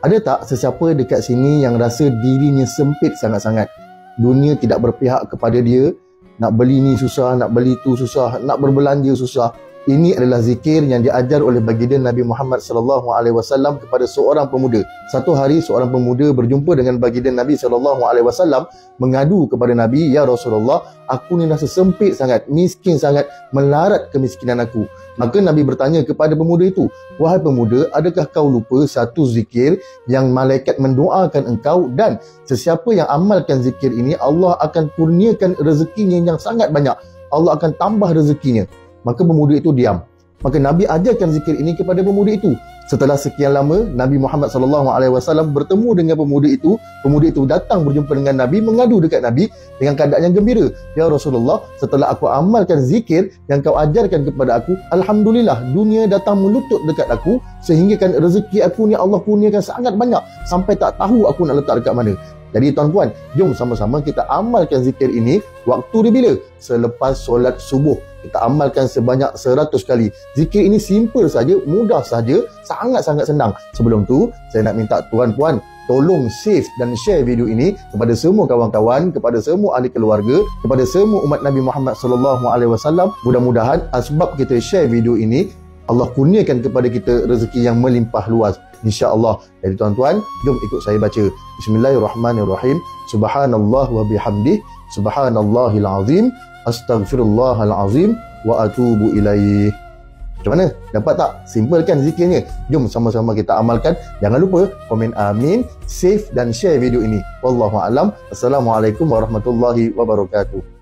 Ada tak sesiapa dekat sini yang rasa dirinya sempit sangat-sangat? Dunia tidak berpihak kepada dia. Nak beli ni susah, nak beli tu susah, nak berbelanja susah. Ini adalah zikir yang diajar oleh baginda Nabi Muhammad SAW kepada seorang pemuda. Satu hari seorang pemuda berjumpa dengan baginda Nabi SAW, mengadu kepada Nabi, "Ya Rasulullah, aku ni rasa sempit sangat, miskin sangat, melarat kemiskinan aku." Maka Nabi bertanya kepada pemuda itu, "Wahai pemuda, adakah kau lupa satu zikir yang malaikat mendoakan engkau, dan sesiapa yang amalkan zikir ini, Allah akan kurniakan rezekinya yang sangat banyak. Allah akan tambah rezekinya." Maka pemuda itu diam. Maka Nabi ajarkan zikir ini kepada pemuda itu. Setelah sekian lama, Nabi Muhammad SAW bertemu dengan pemuda itu. Pemuda itu datang berjumpa dengan Nabi, mengadu dekat Nabi dengan keadaan yang gembira. "Ya Rasulullah, setelah aku amalkan zikir yang kau ajarkan kepada aku, Alhamdulillah, dunia datang melutut dekat aku, sehingga kan rezeki aku ni Allah kurniakan sangat banyak, sampai tak tahu aku nak letak dekat mana." Jadi tuan-puan, jom sama-sama kita amalkan zikir ini. Waktu dia bila? Selepas solat subuh. Kita amalkan sebanyak 100 kali. Zikir ini simple saja, mudah saja, sangat-sangat senang. Sebelum tu, saya nak minta tuan-puan tolong save dan share video ini kepada semua kawan-kawan, kepada semua ahli keluarga, kepada semua umat Nabi Muhammad SAW. Mudah-mudahan sebab kita share video ini, Allah kurniakan kepada kita rezeki yang melimpah luas, insya-Allah. Jadi tuan-tuan, jom ikut saya baca. Bismillahirrahmanirrahim. Subhanallah wa bihamdih, subhanallahil azim, astaghfirullahal azim wa atubu ilaih. Macam mana? Dapat tak? Simple kan zikirnya? Jom sama-sama kita amalkan. Jangan lupa komen amin, save dan share video ini. Wallahu a'lam. Assalamualaikum warahmatullahi wabarakatuh.